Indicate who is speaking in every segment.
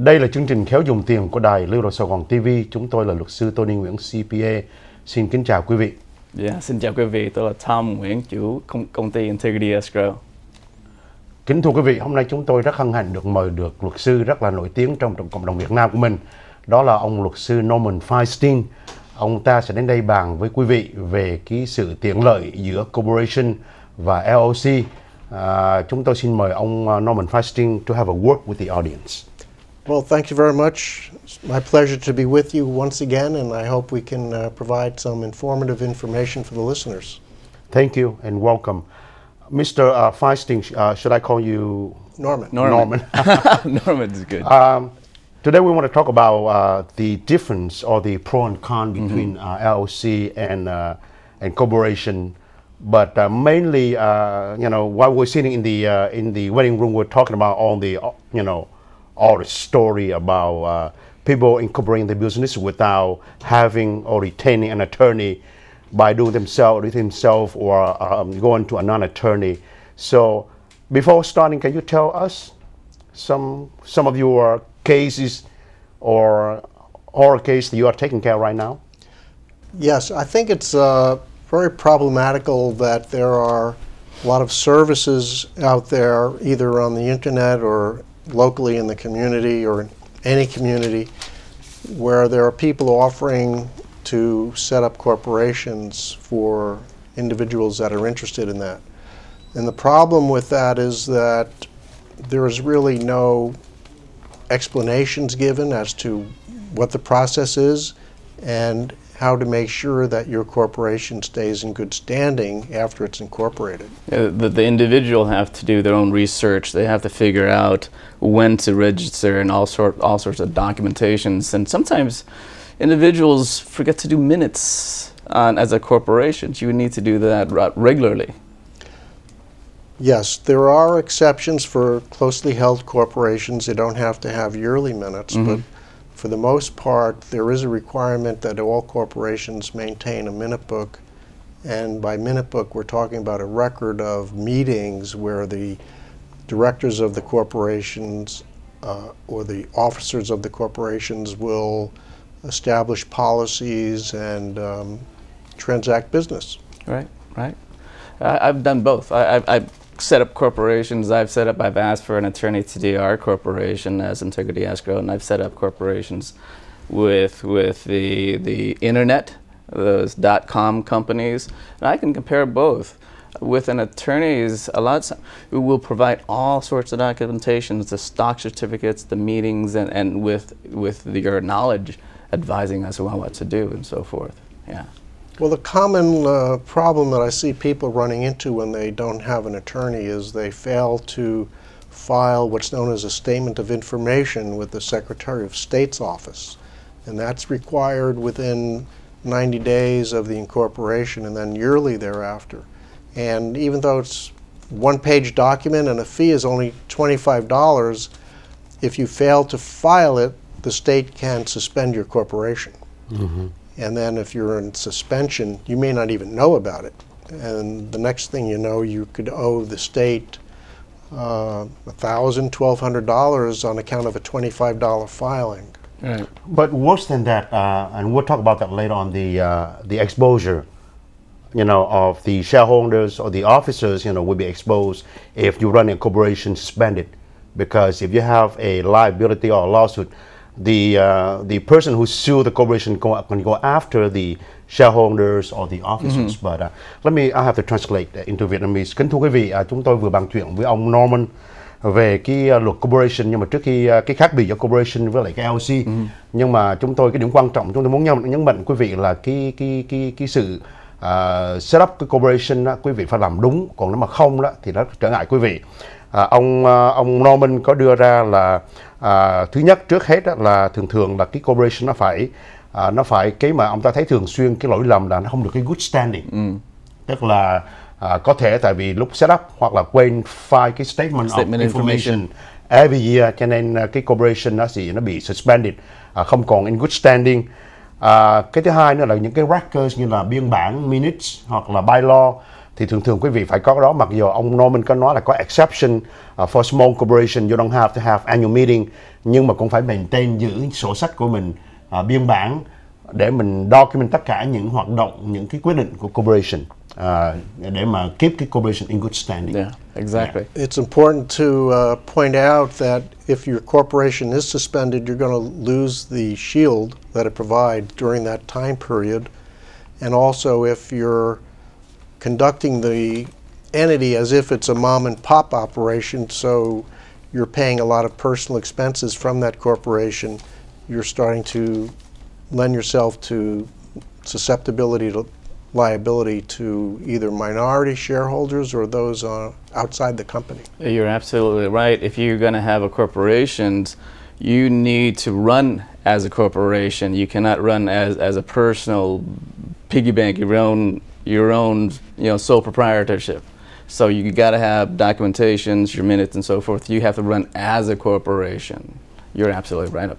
Speaker 1: Đây là chương trình Khéo dùng tiền của đài Lưu Động Sài Gòn TV. Chúng tôi là luật sư Tony Nguyễn CPA. Xin kính chào quý vị.
Speaker 2: Xin chào quý vị, tôi là Tom Nguyễn, chủ công ty Integrity Escrow.
Speaker 1: Kính thưa quý vị, hôm nay chúng tôi rất hân hạnh được mời được luật sư rất là nổi tiếng trong cộng đồng Việt Nam của mình. Đó là ông luật sư Norman Feirstein. Ông ta sẽ đến đây bàn với quý vị về cái sự tiện lợi giữa corporation và LLC. Chúng tôi xin mời ông Norman Feirstein to have a word with the audience.
Speaker 3: Well, thank you very much. It's my pleasure to be with you once again, and I hope we can provide some informative information for the listeners.
Speaker 1: Thank you and welcome. Mr. Feirstein, should I call you
Speaker 3: Norman?
Speaker 1: Norman.
Speaker 2: Norman is good.
Speaker 1: Today we want to talk about the difference or the pro and con between LLC and corporation. But mainly, while we're sitting in the wedding room, we're talking about all the story about people incorporating the business without having or retaining an attorney by doing themselves or going to a non-attorney. So before starting, can you tell us some of your cases or case that you are taking care of right now?
Speaker 3: Yes, I think it's very problematical that there are a lot of services out there, either on the internet or locally in the community or in any community, where there are people offering to set up corporations for individuals that are interested in that. And the problem with that is that there is really no explanations given as to what the process is and how to make sure that your corporation stays in good standing after it's incorporated.
Speaker 2: The individual have to do their own research. They have to figure out when to register and all sorts of documentations. And sometimes individuals forget to do minutes as a corporation. You need to do that regularly.
Speaker 3: Yes, there are exceptions for closely held corporations. They don't have to have yearly minutes, but for the most part, there is a requirement that all corporations maintain a minute book. And by minute book, we're talking about a record of meetings where the directors of the corporations or the officers of the corporations will establish policies and transact business.
Speaker 2: Right. I've done both. I've set up corporations. I've asked for an attorney to do our corporation as Integrity Escrow, and I've set up corporations with the internet, those .com companies, and I can compare both. With an attorney's, we will provide all sorts of documentations, the stock certificates, the meetings, and with your knowledge, advising us on what to do and so forth. Yeah.
Speaker 3: Well, the common problem that I see people running into when they don't have an attorney is they fail to file what's known as a statement of information with the Secretary of State's office. And that's required within 90 days of the incorporation and then yearly thereafter. And even though it's one-page document and the fee is only $25, if you fail to file it, the state can suspend your corporation. And then if you're in suspension, you may not even know about it. And the next thing you know, you could owe the state $1,000, $1,200 on account of a $25 filing.
Speaker 2: Right.
Speaker 1: But worse than that, and we'll talk about that later on, the exposure, of the shareholders or the officers, will be exposed if you run a corporation suspended. Because if you have a liability or a lawsuit, the person who sued the corporation can go after the shareholders or the officers. But I have to translate into Vietnamese. Kính thưa quý vị, chúng tôi vừa bàn chuyện với ông Norman về cái luật corporation, nhưng mà trước khi cái khác biệt giữa corporation với lại cái LLC, nhưng mà cái điểm quan trọng chúng tôi muốn nhấn mạnh quý vị là cái sự set up cái corporation đó, quý vị phải làm đúng, còn nếu mà không đó thì nó trở ngại quý vị. Ông Norman có đưa ra là thứ nhất trước hết là thường là cái corporation nó phải cái mà ông ta thấy thường xuyên cái lỗi lầm là nó không được cái good standing. Tức là có thể tại vì lúc set up hoặc là quên file cái statement of information every year, cho nên cái corporation nó bị suspended, không còn in good standing. Cái thứ hai nữa là những cái records như là biên bản minutes hoặc là bylaw thì thường thường quý vị phải có cái đó, mặc dù ông Norman có nói là có exception for small corporation, you don't have to have annual meeting, nhưng mà cũng phải maintain giữ sổ sách của mình, biên bản để mình document tất cả những hoạt động, những cái quyết định của corporation, để mà keep cái corporation in good standing.
Speaker 2: Yeah, exactly.
Speaker 3: It's important to point out that if your corporation is suspended, you're going to lose the shield that it provides during that time period. And also, if you're conducting the entity as if it's a mom and pop operation, so you're paying a lot of personal expenses from that corporation, you're starting to lend yourself to susceptibility to liability to either minority shareholders or those outside the company.
Speaker 2: You're absolutely right. If you're going to have a corporation, you need to run as a corporation. You cannot run as a personal piggy bank, your own sole proprietorship. So you got to have documentations, your minutes, and so forth. You have to run as a corporation. You're absolutely right.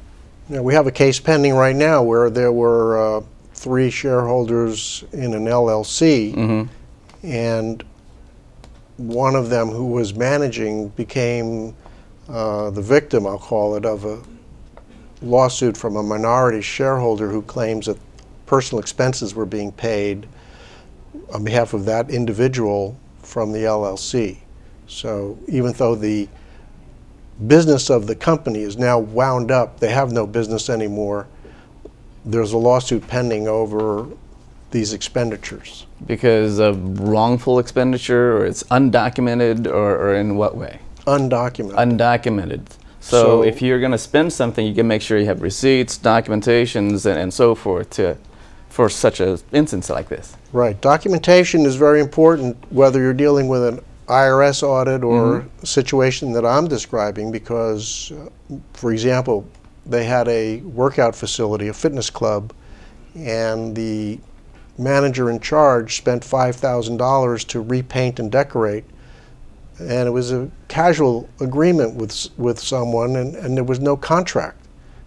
Speaker 3: Yeah, we have a case pending right now where there were 3 shareholders in an LLC, and one of them who was managing became the victim, I'll call it, of a lawsuit from a minority shareholder who claims that personal expenses were being paid on behalf of that individual from the LLC. So even though the business of the company is now wound up, they have no business anymore, there's a lawsuit pending over these expenditures.
Speaker 2: Because of wrongful expenditure, or it's undocumented, or in what way?
Speaker 3: Undocumented.
Speaker 2: Undocumented. So if you're going to spend something, you can make sure you have receipts, documentations, and so forth for such an instance like this.
Speaker 3: Right. Documentation is very important, whether you're dealing with an IRS audit or a situation that I'm describing, because, for example, they had a workout facility, a fitness club, and the manager in charge spent $5,000 to repaint and decorate, and it was a casual agreement with someone, and there was no contract,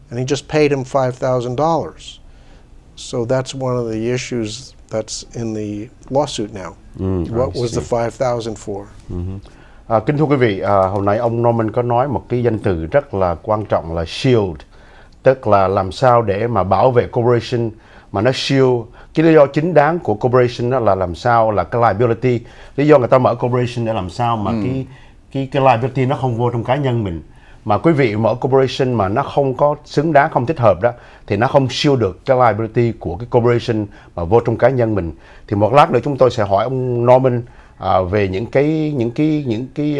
Speaker 3: and he just paid him $5,000. So that's one of the issues that's in the lawsuit now. What was the $5,000 for?
Speaker 1: Kính thưa quý vị, hồi nãy ông Norman có nói một cái danh từ rất là quan trọng là shield, tức là làm sao để mà bảo vệ corporation mà nó shield. Cái lý do chính đáng của corporation đó là làm sao là cái liability. Lý do người ta mở corporation để làm sao mà cái liability nó không vô trong cá nhân mình. Mà quý vị mở corporation mà nó không có xứng đáng, không thích hợp đó, thì nó không shield được cái liability của cái corporation mà vô trong cá nhân mình. Thì một lát nữa chúng tôi sẽ hỏi ông Norman về những cái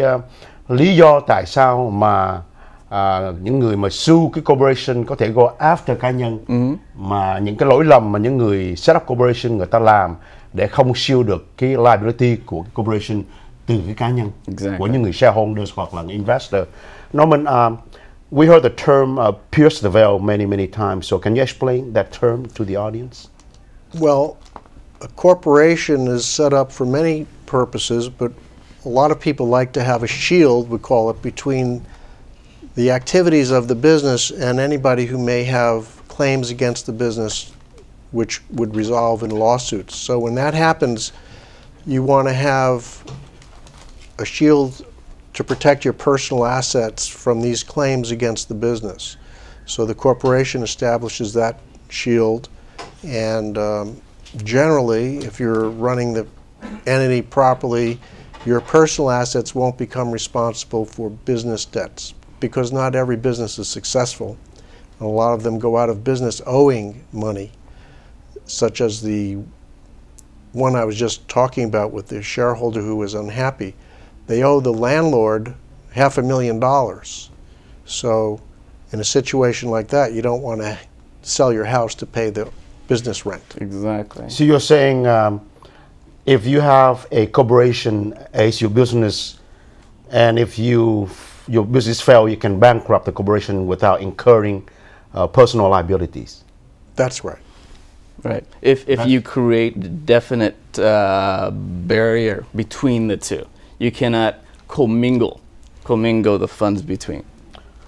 Speaker 1: lý do tại sao mà những người mà sue cái corporation có thể go after cá nhân, mà những cái lỗi lầm mà những người set up corporation người ta làm để không shield được cái liability của cái corporation từ cái cá nhân, của những người shareholders hoặc là investor. Norman, we heard the term pierce the veil many times, so can you explain that term to the audience?
Speaker 3: Well, a corporation is set up for many purposes, but a lot of people like to have a shield, we call it, between the activities of the business and anybody who may have claims against the business which would resolve in lawsuits. So when that happens, you want to have a shield to protect your personal assets from these claims against the business. So the corporation establishes that shield, and generally, if you're running the entity properly, your personal assets won't become responsible for business debts, because not every business is successful. And a lot of them go out of business owing money, such as the one I was just talking about with the shareholder who was unhappy. They owe the landlord $500,000. So in a situation like that, you don't want to sell your house to pay the business rent.
Speaker 2: Exactly.
Speaker 1: So you're saying if you have a corporation as your business, and if your business fail, you can bankrupt the corporation without incurring personal liabilities.
Speaker 3: That's right.
Speaker 2: Right. If you create definite barrier between the two, you cannot commingle the funds between.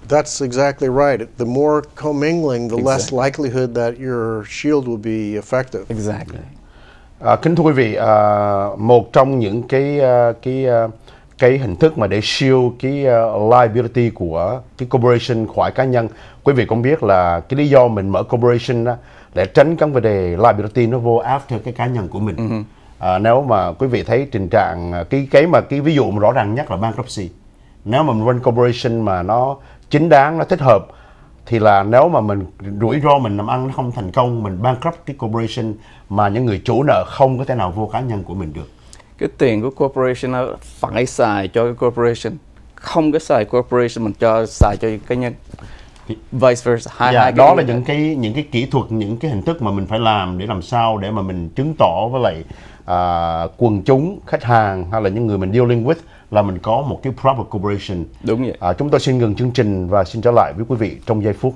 Speaker 3: That's exactly right. The more commingling, the less likelihood that your shield will be effective.
Speaker 2: Exactly.
Speaker 1: Kính thưa quý vị, một trong những cái hình thức mà để shield cái liability của cái corporation khỏi cá nhân, quý vị cũng biết là cái lý do mình mở corporation đó để tránh các vấn đề liability nó vô after cái cá nhân của mình. Nếu mà quý vị thấy tình trạng cái ví dụ mà rõ ràng nhất là bankruptcy, nếu mà mình run corporation mà nó chính đáng, nó thích hợp, thì là nếu mà mình rủi ro mình làm ăn nó không thành công, mình bankrupt cái corporation mà những người chủ nợ không có thể nào vô cá nhân của mình được.
Speaker 2: Cái tiền của corporation nó phải xài cho cái corporation, không có xài corporation mình cho xài cho cá nhân, vice versa. Hai
Speaker 1: Đó là những cái kỹ thuật, những cái hình thức mà mình phải làm để làm sao để mà mình chứng tỏ với lại quần chúng, khách hàng hay là những người mình dealing with là mình có một cái proper corporation.
Speaker 2: Đúng vậy.
Speaker 1: Chúng tôi xin ngừng chương trình và xin trở lại với quý vị trong giây phút.